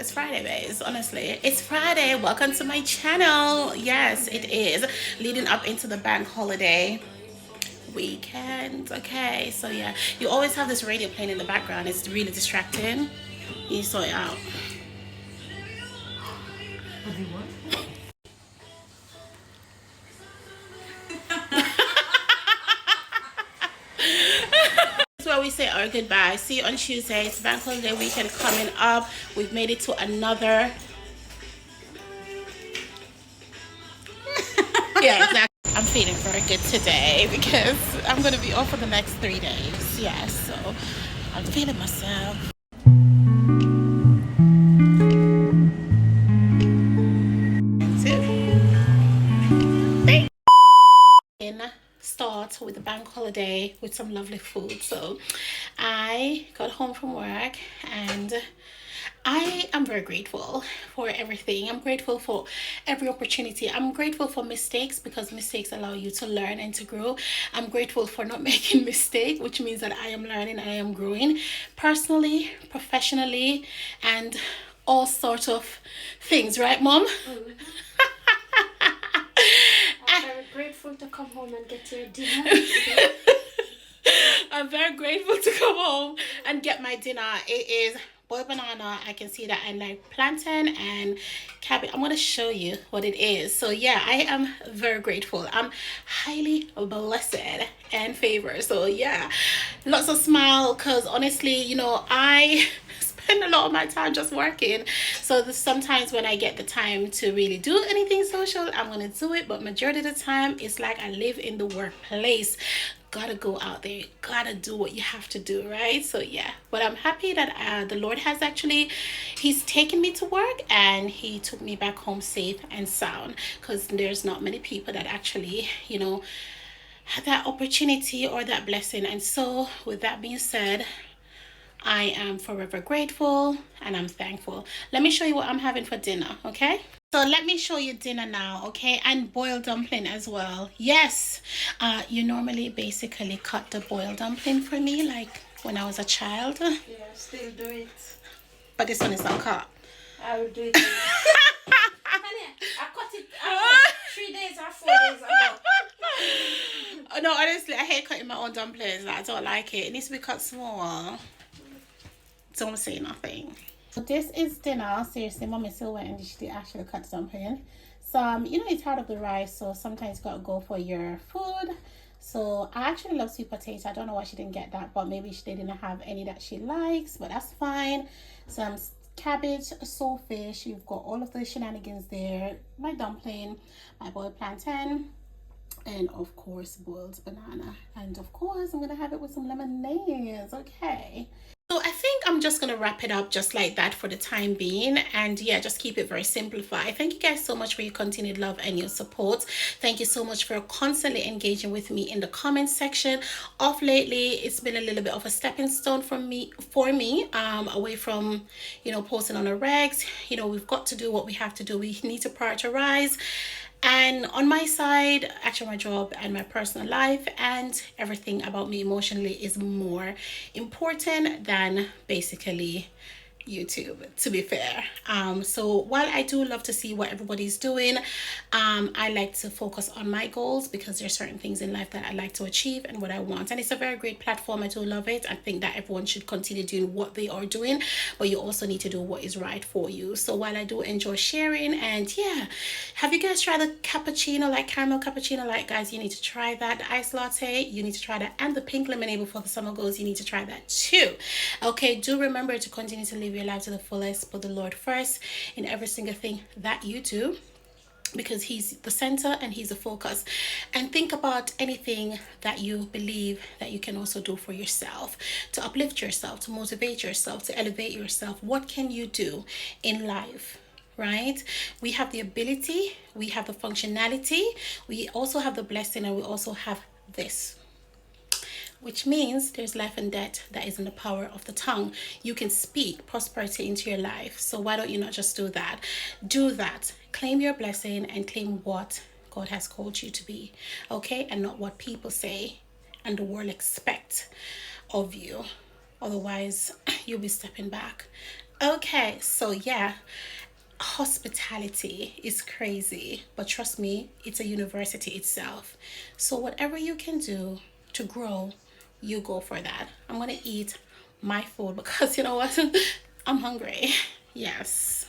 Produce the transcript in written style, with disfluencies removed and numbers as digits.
It's Friday, babes. Honestly, it's Friday. Welcome to my channel. Yes, it is leading up into the bank holiday weekend. Okay, so yeah, you always have this radio playing in the background. It's really distracting. You sort it out. That's where we say our goodbye. See you on Tuesday. It's bank holiday weekend coming up. We've made it to another. Yeah, exactly. I'm feeling very good today because I'm going to be off for the next 3 days. Yes, so I'm feeling myself. Start with the bank holiday with some lovely food. So I got home from work and I am very grateful for everything. I'm grateful for every opportunity. I'm grateful for mistakes because mistakes allow you to learn and to grow. I'm grateful for not making mistakes, which means that I am learning, I am growing personally, professionally, and all sorts of things, right, Mom? I'm very grateful to come home and get your dinner. I'm very grateful to come home and get my dinner. It is boiled banana. I can see that, and like plantain and cabbage. I'm gonna show you what it is. So yeah, I am very grateful. I'm highly blessed and favored. So yeah, lots of smile because honestly, you know, I spend a lot of my time just working. So sometimes when I get the time to really do anything social, I'm gonna do it. But majority of the time, it's like I live in the workplace. Gotta go out there, gotta do what you have to do, right? So yeah, but I'm happy that the Lord has actually, he's taken me to work and he took me back home safe and sound, because there's not many people that actually, you know, have that opportunity or that blessing. And so with that being said, I am forever grateful and I'm thankful. Let me show you what I'm having for dinner, okay? So let me show you dinner now, okay? And boiled dumpling as well. Yes, you normally basically cut the boiled dumpling for me like when I was a child. Yeah, still do it. But this one is not cut. I will do it. Honey, I cut it 3 days or 4 days ago. No, honestly, I hate cutting my own dumplings. I don't like it. It needs to be cut small. Don't say nothing. So this is dinner. Seriously, Mommy still went and she actually cut something. Some, you know, it's hard of the rice, so sometimes you gotta go for your food. So I actually love sweet potato. I don't know why she didn't get that, but maybe she didn't have any that she likes, but that's fine. Some cabbage, saltfish. You've got all of the shenanigans there. My dumpling, my boiled plantain, and of course boiled banana. And of course I'm gonna have it with some lemonade. Okay. So I think I'm just going to wrap it up just like that for the time being. And yeah, just keep it very simplified. Thank you guys so much for your continued love and your support. Thank you so much for constantly engaging with me in the comment section. Off lately, it's been a little bit of a stepping stone for me, away from, you know, posting on the regs. You know, we've got to do what we have to do. We need to prioritize. And on my side, actually my job and my personal life and everything about me emotionally is more important than basically YouTube, to be fair. So while I do love to see what everybody's doing, I like to focus on my goals because there's certain things in life that I like to achieve and what I want, and it's a very great platform. I do love it. I think that everyone should continue doing what they are doing, but you also need to do what is right for you. So while I do enjoy sharing, and yeah, have you guys tried the cappuccino, like caramel cappuccino? Like, guys, you need to try that. The iced latte, you need to try that, and the pink lemonade before the summer goes, you need to try that too. Okay, do remember to continue to live your life to the fullest. Put the Lord first in every single thing that you do, because he's the center and he's the focus. And think about anything that you believe that you can also do for yourself, to uplift yourself, to motivate yourself, to elevate yourself. What can you do in life? Right? We have the ability, we have the functionality, we also have the blessing, and we also have this, which means there's life and death that is in the power of the tongue. You can speak prosperity into your life. So why don't you not just do that? Do that. Claim your blessing and claim what God has called you to be. Okay? And not what people say and the world expect of you. Otherwise, you'll be stepping back. Okay, so yeah, hospitality is crazy, but trust me, it's a university itself. So whatever you can do to grow, you go for that. I'm gonna eat my food because you know what? I'm hungry. Yes.